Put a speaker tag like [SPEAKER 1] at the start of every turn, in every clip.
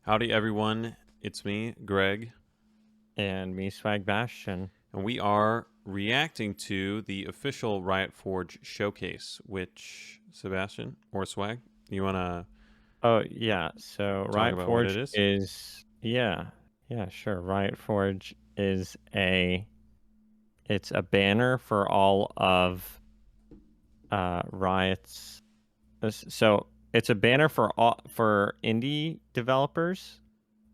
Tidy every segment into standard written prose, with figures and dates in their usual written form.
[SPEAKER 1] Howdy, everyone. It's me, Greg,
[SPEAKER 2] And me, Swag Bastion.
[SPEAKER 1] and we are reacting to the official Riot Forge showcase, which, Sebastian or Swag, you want to
[SPEAKER 2] Oh, yeah. So
[SPEAKER 1] talk
[SPEAKER 2] Riot
[SPEAKER 1] about what it
[SPEAKER 2] Forge
[SPEAKER 1] is?
[SPEAKER 2] is, yeah, sure. Riot Forge is it's a banner for all of Riot's. So it's a banner for indie developers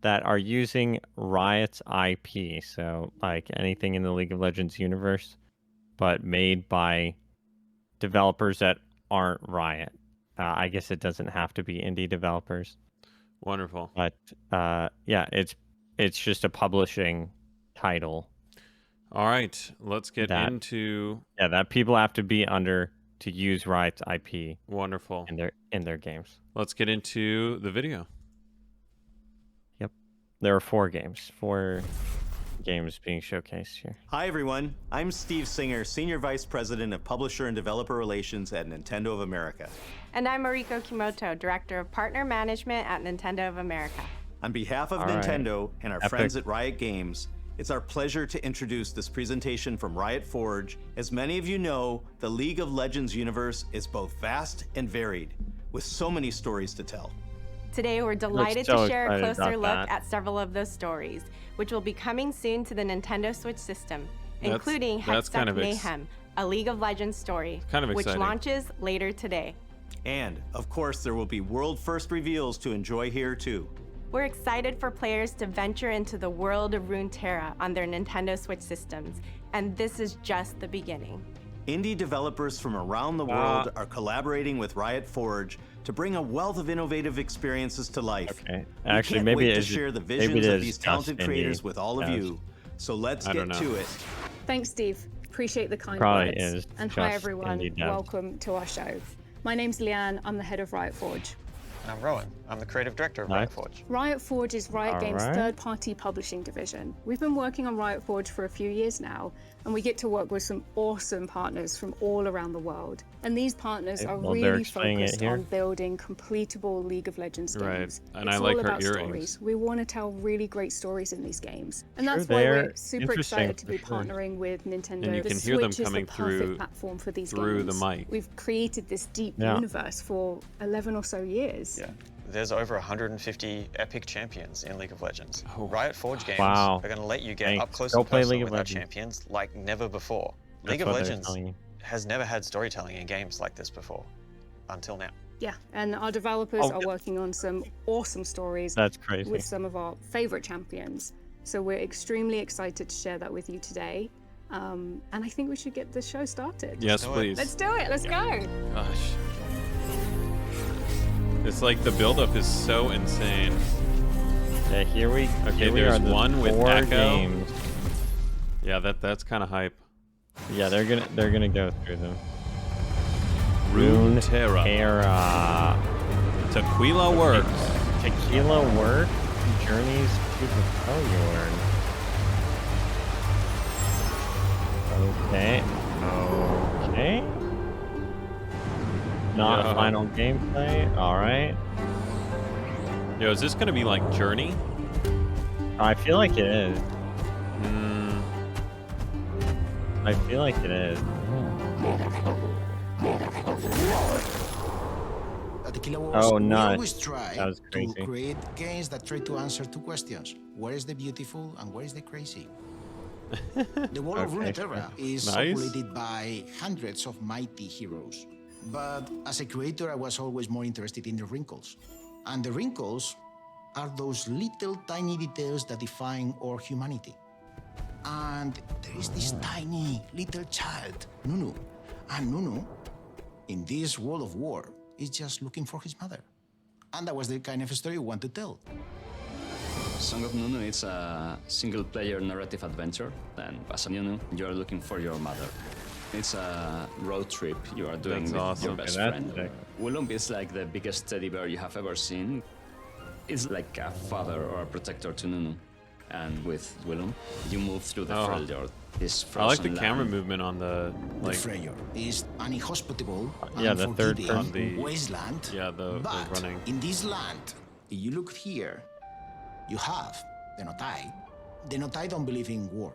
[SPEAKER 2] that are using Riot's IP. So like anything in the League of Legends universe, but made by developers that aren't Riot. I guess it doesn't have to be indie developers,
[SPEAKER 1] Wonderful.
[SPEAKER 2] but yeah, it's just a publishing title.
[SPEAKER 1] All right, let's get
[SPEAKER 2] That-
[SPEAKER 1] into
[SPEAKER 2] that people have to be under to use Riot's IP
[SPEAKER 1] wonderful.
[SPEAKER 2] in their games.
[SPEAKER 1] Let's get into the video.
[SPEAKER 2] Yep, there are four games being showcased here.
[SPEAKER 3] Hi everyone, I'm Steve Singer, Senior Vice President of Publisher and Developer Relations at Nintendo of America.
[SPEAKER 4] And I'm Mariko Kimoto, Director of Partner Management at Nintendo of America.
[SPEAKER 3] On behalf of
[SPEAKER 2] All right.
[SPEAKER 3] Nintendo and our
[SPEAKER 2] Epic.
[SPEAKER 3] friends at Riot Games, it's our pleasure to introduce this presentation from Riot Forge. As many of you know, the League of Legends universe is both vast and varied, with so many stories to tell.
[SPEAKER 4] Today, we're delighted
[SPEAKER 2] so
[SPEAKER 4] to share a
[SPEAKER 2] excited
[SPEAKER 4] closer look
[SPEAKER 2] about that.
[SPEAKER 4] at several of those stories, which will be coming soon to the Nintendo Switch system,
[SPEAKER 1] That's
[SPEAKER 4] including
[SPEAKER 1] kind
[SPEAKER 4] Hextech
[SPEAKER 1] of
[SPEAKER 4] Mayhem, a League of Legends story,
[SPEAKER 1] kind of
[SPEAKER 4] which
[SPEAKER 1] exciting.
[SPEAKER 4] launches later today.
[SPEAKER 3] And, of course, there will be world-first reveals to enjoy here too.
[SPEAKER 4] We're excited for players to venture into the world of Runeterra on their Nintendo Switch systems, and this is just the beginning.
[SPEAKER 3] Indie developers from around the world are collaborating with Riot Forge to bring a wealth of innovative experiences to life.
[SPEAKER 2] Okay,
[SPEAKER 3] We
[SPEAKER 2] actually,
[SPEAKER 3] can't
[SPEAKER 2] maybe
[SPEAKER 3] wait to
[SPEAKER 2] it's
[SPEAKER 3] share the
[SPEAKER 2] maybe
[SPEAKER 3] visions
[SPEAKER 2] it
[SPEAKER 3] of
[SPEAKER 2] is
[SPEAKER 3] these
[SPEAKER 2] just
[SPEAKER 3] talented
[SPEAKER 2] indie.
[SPEAKER 3] creators with all of
[SPEAKER 2] Yes.
[SPEAKER 3] you. So let's
[SPEAKER 1] I
[SPEAKER 3] get
[SPEAKER 1] don't know.
[SPEAKER 3] to it.
[SPEAKER 5] Thanks, Steve. Appreciate the kind
[SPEAKER 2] Probably
[SPEAKER 5] words.
[SPEAKER 2] is
[SPEAKER 5] And hi,
[SPEAKER 2] just
[SPEAKER 5] everyone.
[SPEAKER 2] indie devs.
[SPEAKER 5] Welcome to our show. My name's Leanne. I'm the head of Riot Forge.
[SPEAKER 6] And I'm Rowan. I'm the creative director of
[SPEAKER 2] Nice.
[SPEAKER 6] Riot Forge.
[SPEAKER 5] Riot Forge is Riot Games'
[SPEAKER 2] Alright.
[SPEAKER 5] third-party publishing division. We've been working on Riot Forge for a few years now, and we get to work with some awesome partners from all around the world. And these partners
[SPEAKER 2] Okay,
[SPEAKER 5] are
[SPEAKER 2] well, they're
[SPEAKER 5] really
[SPEAKER 2] explaining it
[SPEAKER 5] focused
[SPEAKER 2] here.
[SPEAKER 5] on building completable League of Legends
[SPEAKER 1] Right,
[SPEAKER 5] games.
[SPEAKER 1] and
[SPEAKER 5] It's
[SPEAKER 1] I like
[SPEAKER 5] all
[SPEAKER 1] her
[SPEAKER 5] about
[SPEAKER 1] earrings.
[SPEAKER 5] stories. We want to tell really great stories in these games. And
[SPEAKER 2] Sure,
[SPEAKER 5] that's why
[SPEAKER 2] they're
[SPEAKER 5] we're super
[SPEAKER 2] interesting,
[SPEAKER 5] excited to
[SPEAKER 2] for
[SPEAKER 5] be
[SPEAKER 2] sure.
[SPEAKER 5] partnering with Nintendo.
[SPEAKER 1] And you
[SPEAKER 5] The
[SPEAKER 1] can hear them
[SPEAKER 5] Switch is
[SPEAKER 1] coming
[SPEAKER 5] the perfect
[SPEAKER 1] through-
[SPEAKER 5] platform for these
[SPEAKER 1] through the
[SPEAKER 5] games.
[SPEAKER 1] mic.
[SPEAKER 5] We've created this deep
[SPEAKER 2] Yeah.
[SPEAKER 5] universe for 11 or so years.
[SPEAKER 6] Yeah. There's over 150 epic champions in League of Legends.
[SPEAKER 1] Oh.
[SPEAKER 6] Riot Forge games
[SPEAKER 2] Wow.
[SPEAKER 6] are going to let you get
[SPEAKER 2] Thanks.
[SPEAKER 6] up close
[SPEAKER 2] Go
[SPEAKER 6] and
[SPEAKER 2] play
[SPEAKER 6] personal
[SPEAKER 2] League of
[SPEAKER 6] with our
[SPEAKER 2] Legends.
[SPEAKER 6] champions like never before.
[SPEAKER 2] That's
[SPEAKER 6] League of
[SPEAKER 2] what they're
[SPEAKER 6] Legends
[SPEAKER 2] telling you.
[SPEAKER 6] has never had storytelling in games like this before, until now.
[SPEAKER 5] Yeah, and our developers
[SPEAKER 2] Oh,
[SPEAKER 5] are
[SPEAKER 2] yeah.
[SPEAKER 5] working on some awesome stories
[SPEAKER 2] That's crazy.
[SPEAKER 5] with some of our favorite champions. So we're extremely excited to share that with you today. And I think we should get the show started.
[SPEAKER 1] Yes,
[SPEAKER 6] do it.
[SPEAKER 1] please.
[SPEAKER 5] Let's do it. Let's go.
[SPEAKER 1] Gosh. It's like the buildup is so insane.
[SPEAKER 2] Yeah, here we
[SPEAKER 1] there's
[SPEAKER 2] are, the
[SPEAKER 1] one with
[SPEAKER 2] four
[SPEAKER 1] Echo.
[SPEAKER 2] games.
[SPEAKER 1] Yeah, that's kind of hype.
[SPEAKER 2] Yeah, they're gonna go through them.
[SPEAKER 1] Runeterra.
[SPEAKER 2] Era.
[SPEAKER 1] Tequila works.
[SPEAKER 2] Tequila work. Journeys to the Freljord. Okay. Okay. Not
[SPEAKER 1] Yeah.
[SPEAKER 2] final gameplay. All right.
[SPEAKER 1] Yo, is this gonna be like Journey?
[SPEAKER 2] I feel like it is.
[SPEAKER 1] Mm,
[SPEAKER 2] I feel like it is.
[SPEAKER 7] At Tequila Wars,
[SPEAKER 2] Oh,
[SPEAKER 7] we
[SPEAKER 2] nuts.
[SPEAKER 7] always try
[SPEAKER 2] That was
[SPEAKER 7] to
[SPEAKER 2] crazy.
[SPEAKER 7] create games that try to answer two questions. Where is the beautiful and where is the crazy? The world of
[SPEAKER 2] Okay,
[SPEAKER 7] Runeterra is
[SPEAKER 1] Nice.
[SPEAKER 7] populated by hundreds of mighty heroes. But as a creator, I was always more interested in the wrinkles. And the wrinkles are those little tiny details that define our humanity. And there is this tiny little child, Nunu. And Nunu, in this world of war, is just looking for his mother. And that was the kind of story we want to tell.
[SPEAKER 8] Song of Nunu is a single-player narrative adventure, and as a Nunu, you are looking for your mother. It's a road trip you are doing
[SPEAKER 1] That's
[SPEAKER 8] with
[SPEAKER 1] awesome.
[SPEAKER 8] your best
[SPEAKER 2] Okay, that's
[SPEAKER 8] friend.
[SPEAKER 2] sick.
[SPEAKER 8] Willump is like the biggest teddy bear you have ever seen. It's like a father or a protector to Nunu. And with Willump, you move through the
[SPEAKER 1] Oh.
[SPEAKER 8] Freljord. This
[SPEAKER 1] I like the
[SPEAKER 8] frozen
[SPEAKER 1] camera
[SPEAKER 8] land.
[SPEAKER 1] movement on the
[SPEAKER 7] The
[SPEAKER 1] like.
[SPEAKER 7] Freyr is an inhospitable,
[SPEAKER 2] Yeah, the third
[SPEAKER 7] unforgiving
[SPEAKER 1] person. On the-
[SPEAKER 7] wasteland.
[SPEAKER 1] Yeah, the
[SPEAKER 7] but
[SPEAKER 1] running.
[SPEAKER 7] in this land, if you look here, You have the Notai. The Notai don't believe in war.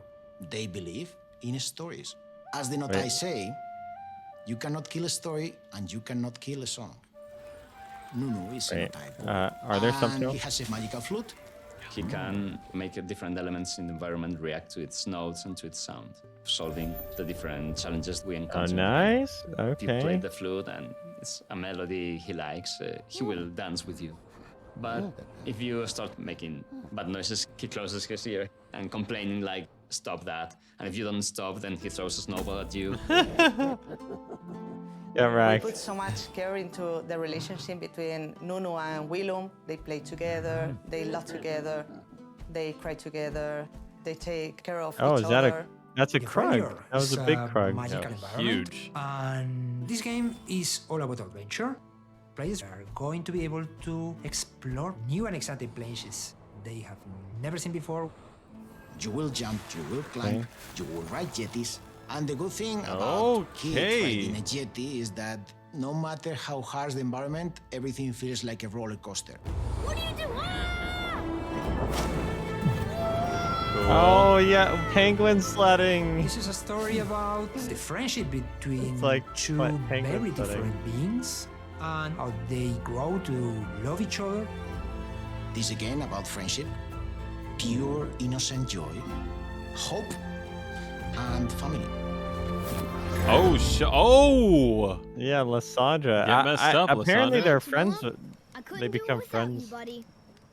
[SPEAKER 7] They believe in stories. As the Notai
[SPEAKER 2] Right.
[SPEAKER 7] say, you cannot kill a story and you cannot kill a song. Nunu is a
[SPEAKER 2] Right.
[SPEAKER 7] Notai boy.
[SPEAKER 2] Are there
[SPEAKER 7] and
[SPEAKER 2] subtitles?
[SPEAKER 7] he has a magical flute.
[SPEAKER 8] He can make different elements in the environment react to its notes and to its sound, solving the different challenges we
[SPEAKER 2] Oh,
[SPEAKER 8] encounter.
[SPEAKER 2] nice.
[SPEAKER 8] If you play
[SPEAKER 2] Okay.
[SPEAKER 8] the flute and it's a melody he likes, he will dance with you. But if you start making bad noises, he closes his ear and complaining like, stop that. And if you don't stop, then he throws a snowball at you.
[SPEAKER 2] Yeah,
[SPEAKER 9] We
[SPEAKER 2] right.
[SPEAKER 9] put so much care into the relationship between Nunu and Willem. They play together, they laugh together, they cry together, they take care of
[SPEAKER 2] Oh,
[SPEAKER 9] each
[SPEAKER 2] is that
[SPEAKER 9] other.
[SPEAKER 2] that's a
[SPEAKER 10] The
[SPEAKER 2] Krug.
[SPEAKER 10] Frontier
[SPEAKER 2] That was
[SPEAKER 10] is
[SPEAKER 2] a big Krug.
[SPEAKER 10] magical
[SPEAKER 1] Yeah,
[SPEAKER 10] environment,
[SPEAKER 1] huge.
[SPEAKER 10] and this game is all about adventure. Players are going to be able to explore new and exciting places they have never seen before.
[SPEAKER 7] You will jump, you will climb, you will ride jetties. And the good thing about kids
[SPEAKER 1] Okay.
[SPEAKER 7] riding a jetty is that no matter how harsh the environment, everything feels like a roller coaster.
[SPEAKER 2] Oh yeah, penguin sledding.
[SPEAKER 10] This is a story about the friendship between
[SPEAKER 2] It's like
[SPEAKER 10] two
[SPEAKER 2] what penguin
[SPEAKER 10] very
[SPEAKER 2] sledding.
[SPEAKER 10] different beings and how they grow to love each other.
[SPEAKER 7] This again about friendship, pure innocent joy, hope, and family.
[SPEAKER 1] Oh, oh!
[SPEAKER 2] Yeah, Lysandra.
[SPEAKER 1] Get messed up,
[SPEAKER 2] Apparently
[SPEAKER 1] Lysandra.
[SPEAKER 2] they're friends.
[SPEAKER 11] I couldn't
[SPEAKER 2] They
[SPEAKER 11] do
[SPEAKER 2] become
[SPEAKER 11] it without
[SPEAKER 2] friends.
[SPEAKER 11] you, buddy.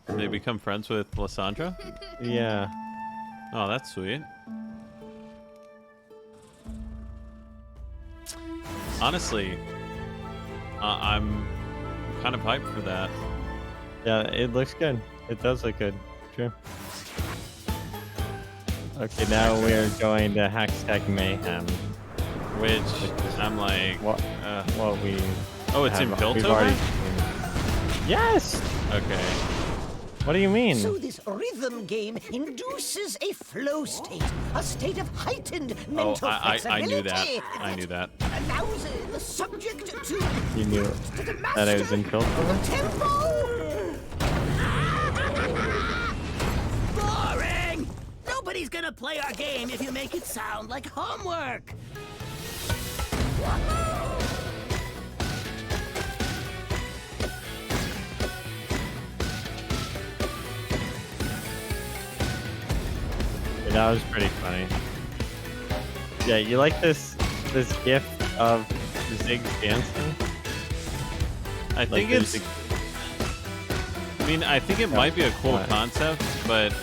[SPEAKER 1] They become friends with Lysandra?
[SPEAKER 2] Yeah.
[SPEAKER 1] Oh, that's sweet. Honestly, I'm kind of hyped for that.
[SPEAKER 2] Yeah, it looks good. It does look good. True. Okay, now we're going to Hextech Mayhem.
[SPEAKER 1] Which I'm like,
[SPEAKER 2] What? What we?
[SPEAKER 1] oh, it's in
[SPEAKER 2] have- we've
[SPEAKER 1] Piltover?
[SPEAKER 2] already seen. Yes.
[SPEAKER 1] Okay.
[SPEAKER 2] What do you mean?
[SPEAKER 12] So this rhythm game induces a flow state, a state of heightened
[SPEAKER 1] Oh,
[SPEAKER 12] mental
[SPEAKER 1] I
[SPEAKER 12] flexibility.
[SPEAKER 1] knew that. I knew that.
[SPEAKER 12] That allows the subject to
[SPEAKER 2] You knew that it was in Piltover?
[SPEAKER 12] tempo. Boring! Nobody's gonna play our game if you make it sound like homework.
[SPEAKER 2] Yeah, that was pretty funny. Yeah, you like this gif of Ziggs dancing?
[SPEAKER 1] I think
[SPEAKER 2] there's
[SPEAKER 1] it's. I mean, I think it might be a cool
[SPEAKER 2] What?
[SPEAKER 1] concept, but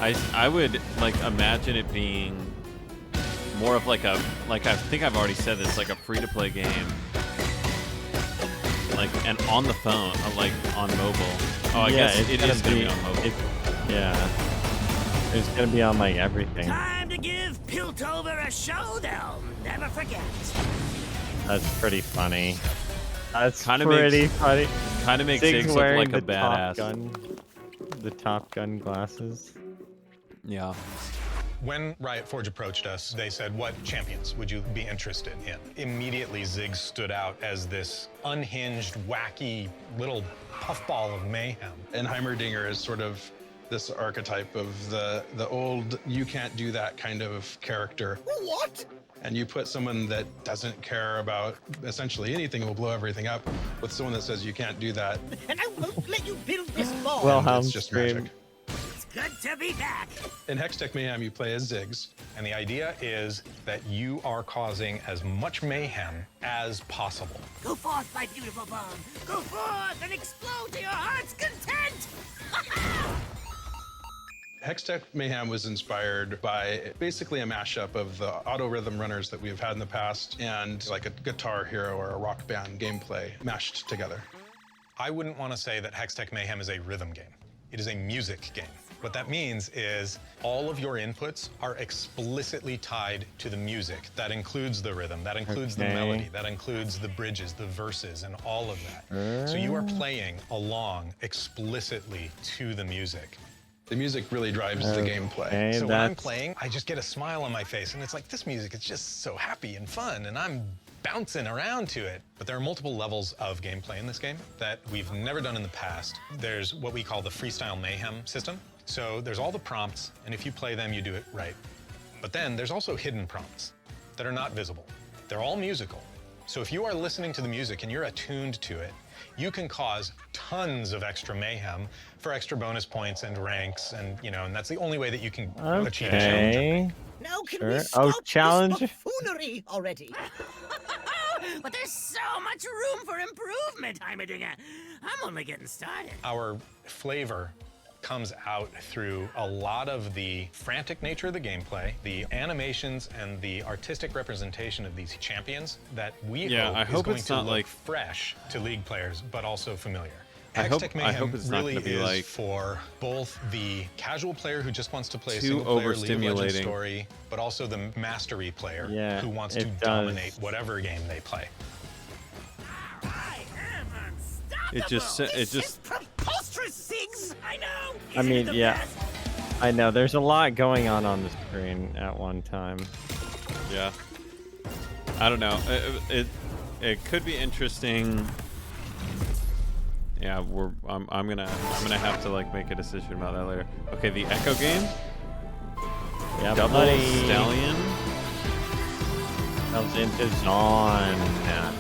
[SPEAKER 1] I would like imagine it being more of like a I think I've already said this, like a free to play game, like and on the phone, like on mobile. Oh, I guess it is gonna be on mobile.
[SPEAKER 2] Yeah, it's gonna be on like everything.
[SPEAKER 12] Time to give Piltover a show they'll never forget.
[SPEAKER 2] That's pretty funny. That's
[SPEAKER 1] Kinda
[SPEAKER 2] pretty
[SPEAKER 1] makes-
[SPEAKER 2] funny.
[SPEAKER 1] Kind of makes
[SPEAKER 2] Ziggs
[SPEAKER 1] Ziggs look
[SPEAKER 2] wearing
[SPEAKER 1] like a
[SPEAKER 2] the Top
[SPEAKER 1] badass.
[SPEAKER 2] Gun, the Top Gun glasses.
[SPEAKER 1] Yeah.
[SPEAKER 13] When Riot Forge approached us, they said, what champions would you be interested in? Immediately, Ziggs stood out as this unhinged, wacky little puffball of mayhem.
[SPEAKER 14] And Heimerdinger is sort of this archetype of the old, you can't do that kind of character.
[SPEAKER 12] What?
[SPEAKER 14] And you put someone that doesn't care about essentially anything, will blow everything up, with someone that says you can't do that.
[SPEAKER 12] And I won't let you build this ball.
[SPEAKER 2] Wilhelm
[SPEAKER 14] It's just
[SPEAKER 2] scream.
[SPEAKER 14] magic.
[SPEAKER 12] It's good to be back.
[SPEAKER 14] In Hextech Mayhem, you play as Ziggs.
[SPEAKER 13] And the idea is that you are causing as much mayhem as possible.
[SPEAKER 12] Go forth, my beautiful bone. Go forth and explode to your heart's content.
[SPEAKER 14] Hextech Mayhem was inspired by basically a mashup of the auto rhythm runners that we've had in the past and like a Guitar Hero or a Rock Band gameplay mashed together.
[SPEAKER 13] I wouldn't want to say that Hextech Mayhem is a rhythm game. It is a music game. What that means is all of your inputs are explicitly tied to the music. That includes the rhythm, that includes the
[SPEAKER 2] Okay.
[SPEAKER 13] melody, that includes the bridges, the verses, and all of that. So you are playing along explicitly to the music.
[SPEAKER 14] The music really drives the gameplay.
[SPEAKER 2] Okay,
[SPEAKER 13] So when I'm playing, I just get a smile on my face, and it's like, this music is just so happy and fun, and I'm bouncing around to it. But there are multiple levels of gameplay in this game that we've never done in the past. There's what we call the Freestyle Mayhem system. So there's all the prompts, and if you play them, you do it right. But then there's also hidden prompts that are not visible. They're all musical. So if you are listening to the music and you're attuned to it, you can cause tons of extra mayhem for extra bonus points and ranks, and and that's the only way that you can achieve a challenge.
[SPEAKER 12] Now can
[SPEAKER 2] Sure.
[SPEAKER 12] we stop
[SPEAKER 2] challenge.
[SPEAKER 12] this buffoonery already? But there's so much room for improvement, Heimerdinger. I'm only getting started.
[SPEAKER 13] Our flavor comes out through a lot of the frantic nature of the gameplay, the animations, and the artistic representation of these champions that we hope is going to look fresh to League players, but also familiar. Hextech Mayhem really is for both the casual player who just wants to play a single-player League of Legends story, but also the mastery player who wants to dominate whatever game they play.
[SPEAKER 1] It just
[SPEAKER 12] preposterous, Sigs. I know.
[SPEAKER 2] I mean, yeah. I know. There's a lot going on the screen at one time.
[SPEAKER 1] Yeah. I don't know. It could be interesting. Yeah, I'm gonna have to like make a decision about that later. Okay, the Echo game.
[SPEAKER 2] Yeah,
[SPEAKER 1] Double
[SPEAKER 2] buddy.
[SPEAKER 1] Stallion.
[SPEAKER 2] Comes into Zon. Yeah.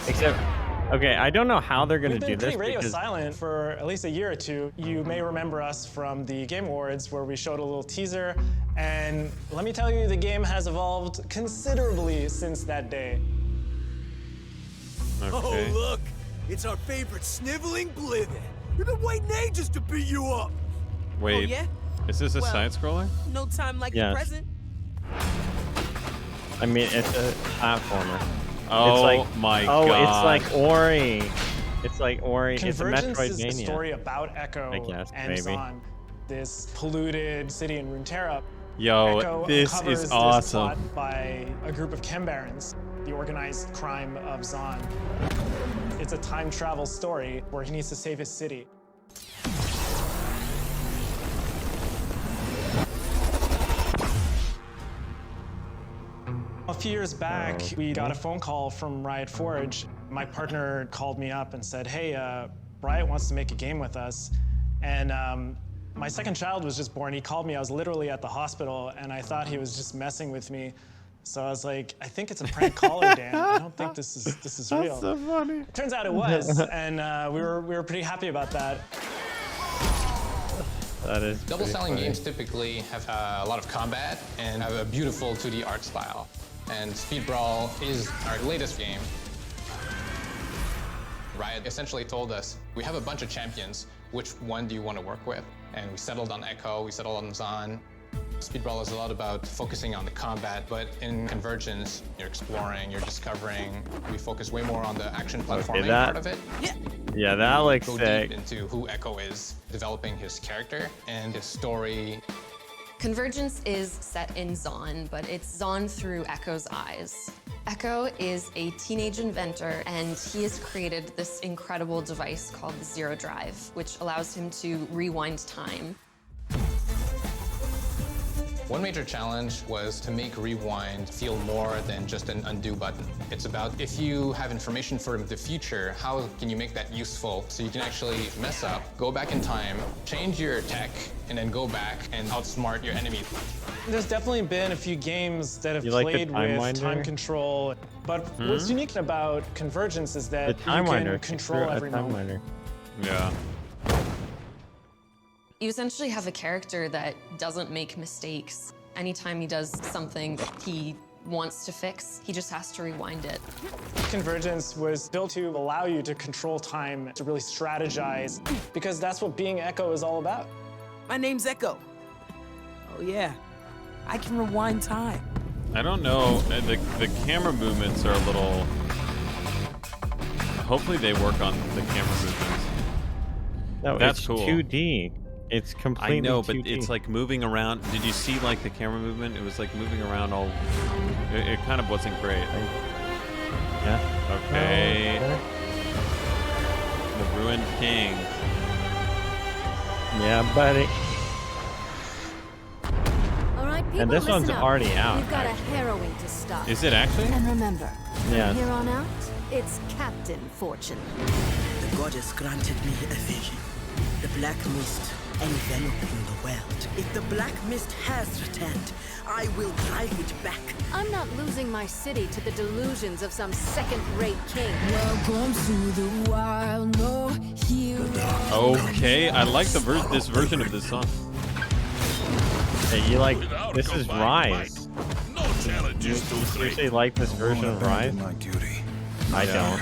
[SPEAKER 2] Except, okay, I don't know how they're gonna do this.
[SPEAKER 11] We've been pretty radio
[SPEAKER 2] because
[SPEAKER 11] silent for at least a year or two. You may remember us from the Game Awards where we showed a little teaser, and let me tell you, the game has evolved considerably since that day.
[SPEAKER 1] Okay.
[SPEAKER 15] Oh, look! It's our favorite sniveling Blither. We've been waiting ages to beat you up.
[SPEAKER 1] Wait,
[SPEAKER 15] Oh, yeah?
[SPEAKER 1] is this a side scroller?
[SPEAKER 15] No time like
[SPEAKER 2] Yes.
[SPEAKER 15] the present.
[SPEAKER 2] I mean, it's a platformer.
[SPEAKER 1] Oh
[SPEAKER 2] it's like,
[SPEAKER 1] my
[SPEAKER 2] god!
[SPEAKER 1] god!
[SPEAKER 2] It's like Ori. It's like Ori. It's a
[SPEAKER 11] Convergence is
[SPEAKER 2] Metroidvania.
[SPEAKER 11] a story about Echo
[SPEAKER 2] I guess,
[SPEAKER 11] and
[SPEAKER 2] maybe.
[SPEAKER 11] Zon, this polluted city in Runeterra.
[SPEAKER 1] Yo,
[SPEAKER 11] Echo
[SPEAKER 1] this
[SPEAKER 11] uncovers
[SPEAKER 1] is
[SPEAKER 11] this
[SPEAKER 1] awesome.
[SPEAKER 11] plot by a group of chem barons, the organized crime of Zon. It's a time travel story where he needs to save his city. A few years back, we got a phone call from Riot Forge. My partner called me up and said, hey, Riot wants to make a game with us. And my second child was just born. He called me. I was literally at the hospital, and I thought he was just messing with me. So I was like, I think it's a prank caller, Dan. I don't think this is real.
[SPEAKER 2] That's so funny.
[SPEAKER 11] Turns out it was, and we were pretty happy about that.
[SPEAKER 2] That is
[SPEAKER 16] Double
[SPEAKER 2] pretty
[SPEAKER 16] selling
[SPEAKER 2] funny.
[SPEAKER 16] games typically have a lot of combat and have a beautiful 2D art style. And Speed Brawl is our latest game. Riot essentially told us, we have a bunch of champions. Which one do you want to work with? And we settled on Echo, we settled on Zon. Speed Brawl is a lot about focusing on the combat, but in Convergence, you're exploring, you're discovering. We focus way more on the action platforming part of it.
[SPEAKER 2] Yeah, that looks
[SPEAKER 16] Go
[SPEAKER 2] sick.
[SPEAKER 16] deep into who Echo is, developing his character and his story.
[SPEAKER 17] Convergence is set in Zon, but it's Zon through Echo's eyes. Echo is a teenage inventor, and he has created this incredible device called the Zero Drive, which allows him to rewind time.
[SPEAKER 16] One major challenge was to make Rewind feel more than just an undo button. It's about if you have information for the future, how can you make that useful so you can actually mess up, go back in time, change your tech, and then go back and outsmart your enemy.
[SPEAKER 11] There's definitely been a few games that have
[SPEAKER 2] You like the
[SPEAKER 11] played
[SPEAKER 2] Time
[SPEAKER 11] with
[SPEAKER 2] Winder?
[SPEAKER 11] time control, but what's unique about Convergence is that
[SPEAKER 2] The Time
[SPEAKER 11] you can
[SPEAKER 2] Winder.
[SPEAKER 11] control every
[SPEAKER 2] Time
[SPEAKER 11] moment.
[SPEAKER 2] Winder.
[SPEAKER 1] Yeah.
[SPEAKER 17] You essentially have a character that doesn't make mistakes. Anytime he does something that he wants to fix, he just has to rewind it.
[SPEAKER 11] Convergence was built to allow you to control time, to really strategize, because that's what being Echo is all about.
[SPEAKER 15] My name's Echo. Oh yeah, I can rewind time.
[SPEAKER 1] I don't know. The camera movements are a little. Hopefully they work on the camera movements.
[SPEAKER 2] No,
[SPEAKER 1] That's
[SPEAKER 2] it's
[SPEAKER 1] cool.
[SPEAKER 2] 2D. It's completely
[SPEAKER 1] I know, but
[SPEAKER 2] 2D.
[SPEAKER 1] it's like moving around. Did you see like the camera movement? It was like moving around all. It kind of wasn't great.
[SPEAKER 2] Yeah.
[SPEAKER 1] Okay. The Ruined King.
[SPEAKER 2] Yeah, buddy.
[SPEAKER 18] All right, people,
[SPEAKER 2] And this
[SPEAKER 18] listen
[SPEAKER 2] one's
[SPEAKER 18] up.
[SPEAKER 2] already out,
[SPEAKER 18] We've got
[SPEAKER 2] actually.
[SPEAKER 18] a harrowing to start.
[SPEAKER 1] Is it actually?
[SPEAKER 18] And remember,
[SPEAKER 2] Yes.
[SPEAKER 18] from here on out, it's Captain Fortune.
[SPEAKER 12] The goddess granted me a vision. The black mist enveloping the world. If the black mist has returned, I will drive it back.
[SPEAKER 18] I'm not losing my city to the delusions of some second-rate king.
[SPEAKER 19] Welcome to the wild, no hero.
[SPEAKER 1] Okay, I like this version of this song.
[SPEAKER 2] Hey, you like this is Rise.
[SPEAKER 20] No challenges
[SPEAKER 2] You seriously like this version of Rise?
[SPEAKER 20] My duty.
[SPEAKER 2] I don't.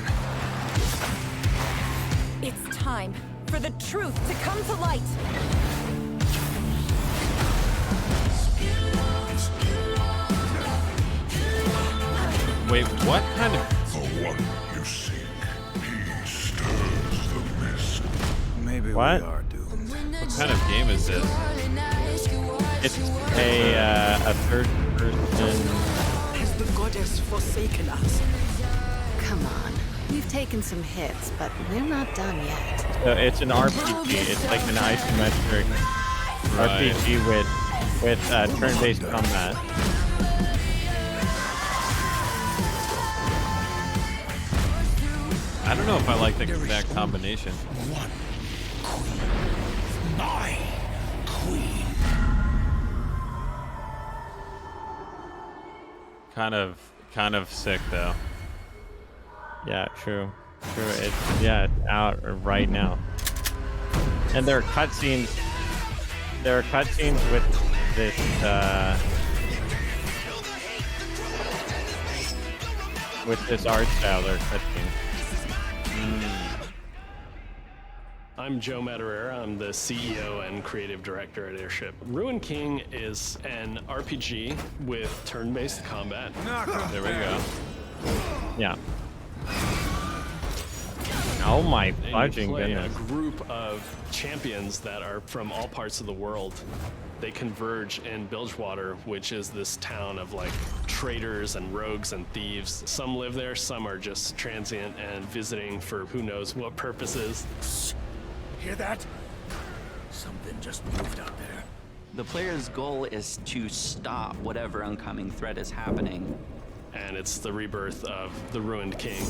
[SPEAKER 19] It's time for the truth to come to light.
[SPEAKER 1] Wait, what kind of?
[SPEAKER 20] For what you seek, he stirs the mist. Maybe
[SPEAKER 2] What?
[SPEAKER 20] we are doomed.
[SPEAKER 1] What kind of game is this?
[SPEAKER 2] It's a third person.
[SPEAKER 12] Has the goddess forsaken us?
[SPEAKER 18] Come on. We've taken some hits, but we're not done yet.
[SPEAKER 2] So it's an RPG. It's like an isometric RPG with turn-based combat.
[SPEAKER 1] I don't know if I like that combination.
[SPEAKER 20] One queen. My queen.
[SPEAKER 1] Kind of sick though.
[SPEAKER 2] Yeah, true. It's out right now. And there are cutscenes. There are cutscenes with this. With this art style, there are cutscenes.
[SPEAKER 21] I'm Joe Madureira. I'm the CEO and creative director at Airship. Ruined King is an RPG with turn-based combat.
[SPEAKER 1] There we go.
[SPEAKER 2] Yeah. Oh my
[SPEAKER 21] And you
[SPEAKER 2] fudging
[SPEAKER 21] play
[SPEAKER 2] goodness.
[SPEAKER 21] a group of champions that are from all parts of the world. They converge in Bilgewater, which is this town of like traitors and rogues and thieves. Some live there, some are just transient and visiting for who knows what purposes.
[SPEAKER 15] Hear that? Something just moved out there.
[SPEAKER 22] The player's goal is to stop whatever oncoming threat is happening.
[SPEAKER 21] And it's the rebirth of the Ruined King.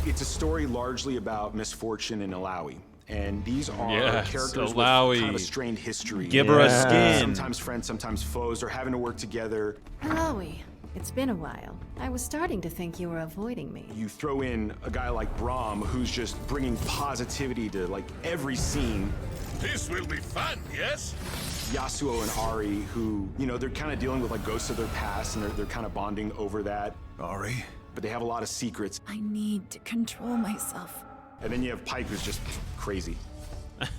[SPEAKER 23] It's a story largely about misfortune in Alawi. And these are
[SPEAKER 1] Yes,
[SPEAKER 23] characters
[SPEAKER 1] Alawi.
[SPEAKER 23] with kind of a strained history.
[SPEAKER 1] Give her a skin.
[SPEAKER 23] Sometimes friends, sometimes foes, or having to work together.
[SPEAKER 18] Chloe, it's been a while. I was starting to think you were avoiding me.
[SPEAKER 23] You throw in a guy like Brahm, who's just bringing positivity to like every scene.
[SPEAKER 20] This will be fun, yes?
[SPEAKER 23] Yasuo and Ari, who, you know, they're kind of dealing with like ghosts of their past, and they're kind of bonding over that.
[SPEAKER 20] Ari?
[SPEAKER 23] But they have a lot of secrets.
[SPEAKER 19] I need to control myself.
[SPEAKER 23] And then you have Pike, who's just crazy.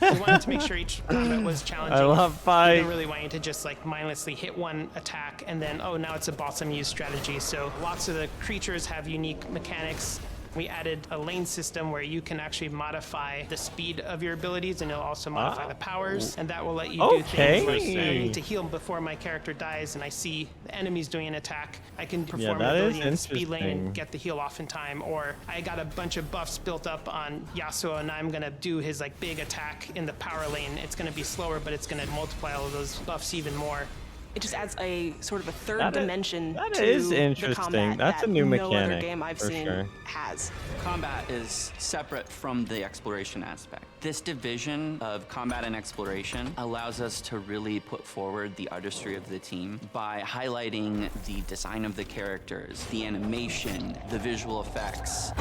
[SPEAKER 24] We wanted to make sure each combat was challenging.
[SPEAKER 2] I love
[SPEAKER 24] We
[SPEAKER 2] Pike.
[SPEAKER 24] didn't really want you to just like mindlessly hit one attack and then, oh, now it's a boss use strategy. So lots of the creatures have unique mechanics. We added a lane system where you can actually modify the speed of your abilities, and it'll also modify the powers, and that will let you do things like I need to heal before my character dies and I see the enemies doing an attack. I can perform
[SPEAKER 2] that
[SPEAKER 24] an
[SPEAKER 2] is
[SPEAKER 24] ability in the speed lane
[SPEAKER 2] interesting.
[SPEAKER 24] and get the heal off in time, or I got a bunch of buffs built up on Yasuo and I'm gonna do his like big attack in the power lane. It's gonna be slower, but it's gonna multiply all of those buffs even more.
[SPEAKER 25] It just adds a sort of a third
[SPEAKER 2] That is-
[SPEAKER 25] dimension
[SPEAKER 2] that
[SPEAKER 25] to
[SPEAKER 2] is
[SPEAKER 25] the
[SPEAKER 2] interesting.
[SPEAKER 25] combat
[SPEAKER 2] That's a
[SPEAKER 25] that
[SPEAKER 2] new
[SPEAKER 25] no other
[SPEAKER 2] mechanic,
[SPEAKER 25] game I've
[SPEAKER 2] for
[SPEAKER 25] seen
[SPEAKER 2] sure.
[SPEAKER 25] has.
[SPEAKER 22] Combat is separate from the exploration aspect. This division of combat and exploration allows us to really put forward the artistry of the team by highlighting the design of the characters, the animation, the visual effects.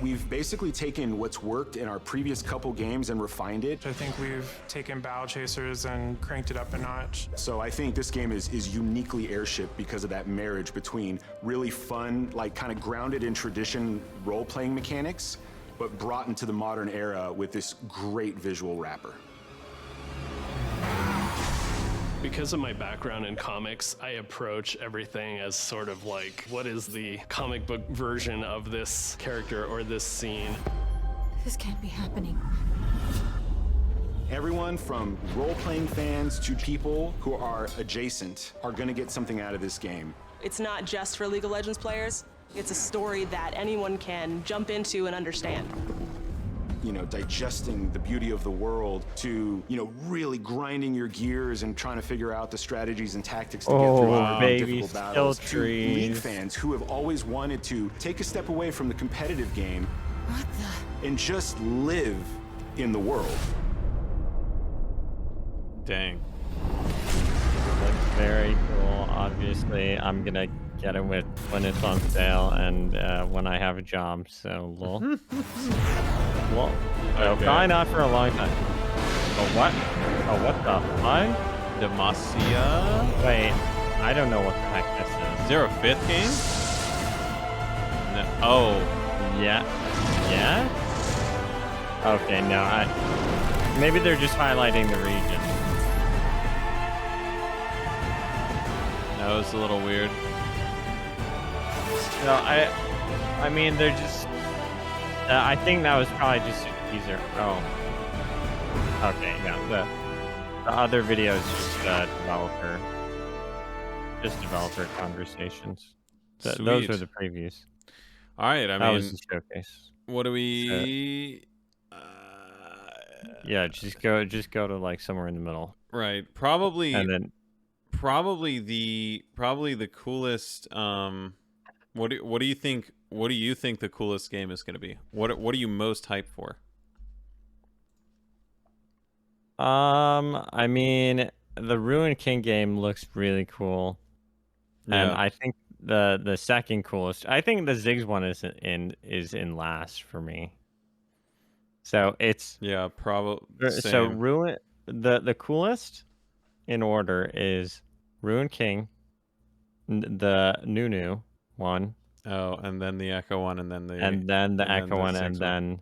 [SPEAKER 23] We've basically taken what's worked in our previous couple games and refined it.
[SPEAKER 11] I think we've taken Battle Chasers and cranked it up a notch.
[SPEAKER 23] So I think this game is uniquely Airship because of that marriage between really fun, like kind of grounded in tradition role-playing mechanics, but brought into the modern era with this great visual wrapper.
[SPEAKER 21] Because of my background in comics, I approach everything as sort of like, what is the comic book version of this character or this scene?
[SPEAKER 18] This can't be happening.
[SPEAKER 23] Everyone from role-playing fans to people who are adjacent are gonna get something out of this game.
[SPEAKER 25] It's not just for League of Legends players. It's a story that anyone can jump into and understand.
[SPEAKER 23] You know, digesting the beauty of the world to, you know, really grinding your gears and trying to figure out the strategies and tactics to get through hard and
[SPEAKER 2] baby,
[SPEAKER 23] difficult battles.
[SPEAKER 2] skill
[SPEAKER 23] To League
[SPEAKER 2] trees.
[SPEAKER 23] fans who have always wanted to take a step away from the competitive game and just live in the world.
[SPEAKER 1] Dang.
[SPEAKER 2] That's very cool. Obviously, I'm gonna get it when it's on sale and when I have a job. So, lol. Well,
[SPEAKER 1] Okay.
[SPEAKER 2] probably not for a long time. Oh, what? Oh, what the fuck?
[SPEAKER 1] Demacia?
[SPEAKER 2] Wait, I don't know what the heck this is.
[SPEAKER 1] Is there a 5th game? No. Oh.
[SPEAKER 2] Yeah. Yeah? Okay, no, maybe they're just highlighting the region.
[SPEAKER 1] That was a little weird.
[SPEAKER 2] No, I mean, they're just... I think that was probably just a teaser. Oh. Okay, yeah. The other video is just developer conversations. Those
[SPEAKER 1] Sweet.
[SPEAKER 2] were the previews.
[SPEAKER 1] All right, I
[SPEAKER 2] that
[SPEAKER 1] mean,
[SPEAKER 2] was the showcase.
[SPEAKER 1] What do we?
[SPEAKER 2] Yeah, just go to like somewhere in the middle.
[SPEAKER 1] Right, probably.
[SPEAKER 2] And then
[SPEAKER 1] probably the coolest. What do you think? What do you think the coolest game is going to be? What are you most hyped for?
[SPEAKER 2] I mean, the Ruined King game looks really cool, and
[SPEAKER 1] Yeah.
[SPEAKER 2] I think the second coolest. I think the Ziggs one is in last for me. So it's
[SPEAKER 1] probably.
[SPEAKER 2] So the coolest in order is Ruined King, the Nunu one.
[SPEAKER 1] Oh, and then the Echo one, and then the
[SPEAKER 2] Echo one, and
[SPEAKER 1] Ziggs
[SPEAKER 2] then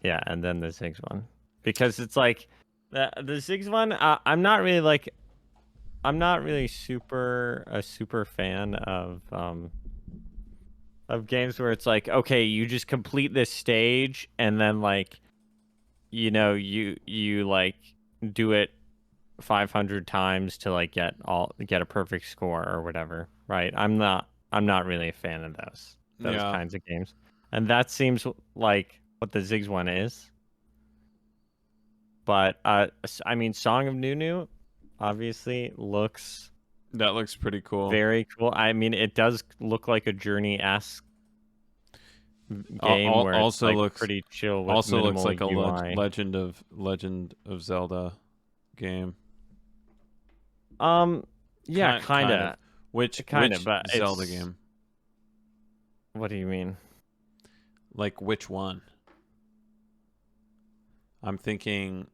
[SPEAKER 2] and then the Ziggs one, because it's like the Ziggs one. I'm not really super fan of games where it's like, okay, you just complete this stage and then like, you know, you like do it 500 times to like get a perfect score or whatever, right? I'm not really a fan of those kinds of games, and that seems like what the Ziggs one is. But I mean, Song of Nunu obviously looks
[SPEAKER 1] pretty cool.
[SPEAKER 2] Very cool. I mean, it does look like a Journey-esque game where
[SPEAKER 1] also
[SPEAKER 2] it's like
[SPEAKER 1] looks
[SPEAKER 2] pretty chill with
[SPEAKER 1] also looks like
[SPEAKER 2] minimal
[SPEAKER 1] a
[SPEAKER 2] UI.
[SPEAKER 1] Legend of Zelda game.
[SPEAKER 2] Yeah, kind of.
[SPEAKER 1] Which
[SPEAKER 2] but
[SPEAKER 1] Zelda
[SPEAKER 2] it's-
[SPEAKER 1] game?
[SPEAKER 2] What do you mean?
[SPEAKER 1] Like which one? I'm thinking.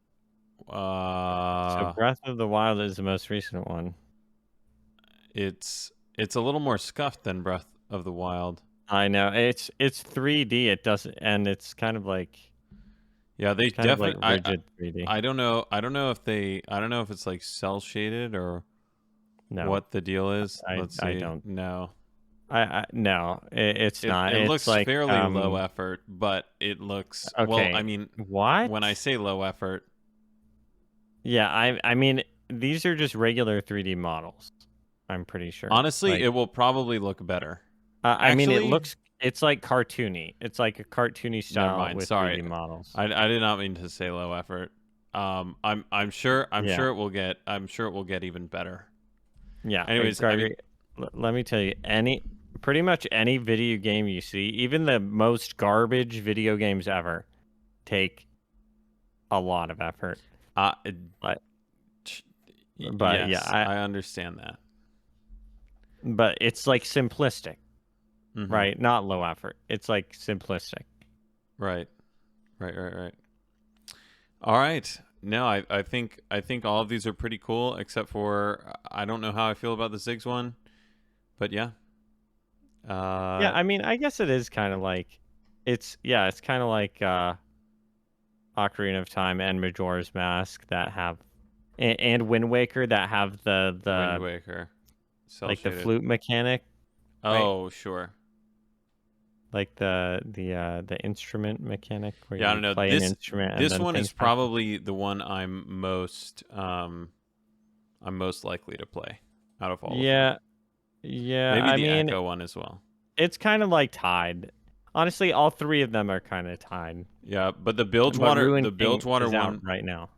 [SPEAKER 2] So Breath of the Wild is the most recent one.
[SPEAKER 1] It's a little more scuffed than Breath of the Wild.
[SPEAKER 2] I know it's 3D. It doesn't, and it's kind of like
[SPEAKER 1] they
[SPEAKER 2] kind of
[SPEAKER 1] definitely
[SPEAKER 2] like rigid 3D.
[SPEAKER 1] I don't know if it's like cell shaded or
[SPEAKER 2] No.
[SPEAKER 1] what the deal is.
[SPEAKER 2] I
[SPEAKER 1] Let's see.
[SPEAKER 2] I don't.
[SPEAKER 1] No.
[SPEAKER 2] No, it's not.
[SPEAKER 1] It
[SPEAKER 2] It's
[SPEAKER 1] looks
[SPEAKER 2] like,
[SPEAKER 1] fairly low effort, but it looks well.
[SPEAKER 2] Okay,
[SPEAKER 1] I mean,
[SPEAKER 2] what?
[SPEAKER 1] when I say low effort,
[SPEAKER 2] Yeah, I mean, these are just regular 3D models. I'm pretty sure.
[SPEAKER 1] honestly,
[SPEAKER 2] Like,
[SPEAKER 1] it will probably look better.
[SPEAKER 2] I mean,
[SPEAKER 1] Actually-
[SPEAKER 2] it's like cartoony. It's like a cartoony
[SPEAKER 1] Never
[SPEAKER 2] style
[SPEAKER 1] mind.
[SPEAKER 2] with
[SPEAKER 1] Sorry,
[SPEAKER 2] 3D models.
[SPEAKER 1] I did not mean to say low effort. I'm sure
[SPEAKER 2] Yeah.
[SPEAKER 1] it will get even better.
[SPEAKER 2] Yeah.
[SPEAKER 1] Anyways,
[SPEAKER 2] Gregory, let me tell you, pretty much any video game you see, even the most garbage video games ever, take a lot of effort. But
[SPEAKER 1] yes,
[SPEAKER 2] yeah,
[SPEAKER 1] I understand that.
[SPEAKER 2] But it's like simplistic,
[SPEAKER 1] Mhm.
[SPEAKER 2] right? Not low effort. It's like simplistic.
[SPEAKER 1] Right. All right. No, I think all of these are pretty cool, except for I don't know how I feel about the Ziggs one, but yeah.
[SPEAKER 2] Yeah, I mean, I guess it is kind of like, it's kind of like Ocarina of Time and Majora's Mask that have, and Wind Waker that have the
[SPEAKER 1] Wind Waker,
[SPEAKER 2] like the
[SPEAKER 1] cel-shaded.
[SPEAKER 2] flute mechanic. right?
[SPEAKER 1] Oh, sure.
[SPEAKER 2] Like the instrument mechanic where
[SPEAKER 1] Yeah, I
[SPEAKER 2] you
[SPEAKER 1] don't know.
[SPEAKER 2] play an instrument. And
[SPEAKER 1] This
[SPEAKER 2] then
[SPEAKER 1] one is
[SPEAKER 2] things happen.
[SPEAKER 1] probably the one I'm most likely to play out of all of them.
[SPEAKER 2] Yeah,
[SPEAKER 1] Maybe
[SPEAKER 2] I
[SPEAKER 1] the
[SPEAKER 2] mean,
[SPEAKER 1] Echo one as well.
[SPEAKER 2] it's kind of like tied. Honestly, all three of them are kind of tied.
[SPEAKER 1] Yeah, but the
[SPEAKER 2] But
[SPEAKER 1] Bilgewater,
[SPEAKER 2] Ruin
[SPEAKER 1] the
[SPEAKER 2] King
[SPEAKER 1] Bilgewater
[SPEAKER 2] is out
[SPEAKER 1] one
[SPEAKER 2] right now.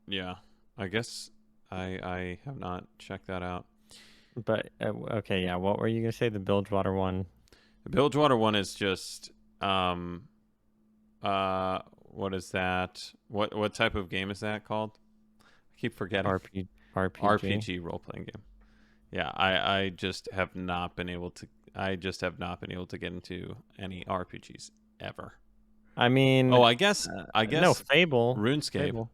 [SPEAKER 1] Yeah, I guess I have not checked that out.
[SPEAKER 2] But okay, yeah. What were you gonna say? The Bilgewater one.
[SPEAKER 1] The Bilgewater one is just what is that? What type of game is that called? I keep forgetting. RPG role playing game. Yeah, I just have not been able to. I just have not been able to get into any RPGs ever.
[SPEAKER 2] I mean,
[SPEAKER 1] I guess
[SPEAKER 2] no, Fable,
[SPEAKER 1] RuneScape.
[SPEAKER 2] Fable.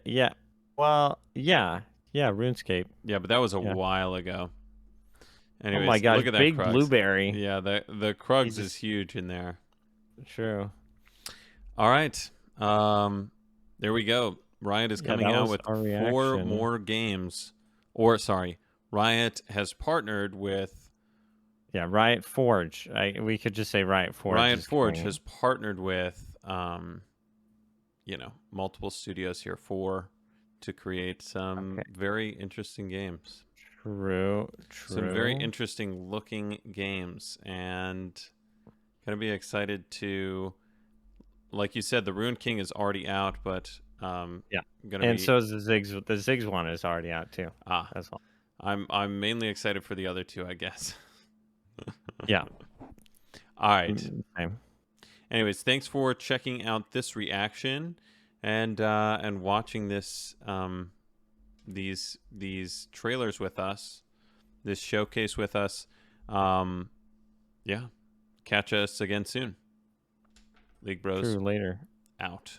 [SPEAKER 2] Yeah, well, yeah, RuneScape.
[SPEAKER 1] Yeah, but that was a while ago. Anyways,
[SPEAKER 2] oh my gosh,
[SPEAKER 1] look at that
[SPEAKER 2] big
[SPEAKER 1] Krugs.
[SPEAKER 2] blueberry.
[SPEAKER 1] Yeah, the Krugs is huge in there.
[SPEAKER 2] True.
[SPEAKER 1] All right, there we go. Riot is coming out with 4 more games. Or sorry, Riot has partnered with.
[SPEAKER 2] Yeah, Riot Forge. We could just say Riot Forge.
[SPEAKER 1] Riot Forge has partnered with, multiple studios here to create some very interesting games.
[SPEAKER 2] True.
[SPEAKER 1] Some very interesting looking games, and gonna be excited to. Like you said, the Rune King is already out, but
[SPEAKER 2] so is the Ziggs. The Ziggs one is already out too. As well.
[SPEAKER 1] I'm mainly excited for the other two, I guess.
[SPEAKER 2] Yeah.
[SPEAKER 1] All right.
[SPEAKER 2] Same.
[SPEAKER 1] Anyways, thanks for checking out this reaction and watching this these trailers with us, this showcase with us. Yeah. Catch us again soon. League Bros.
[SPEAKER 2] True, later.
[SPEAKER 1] Out.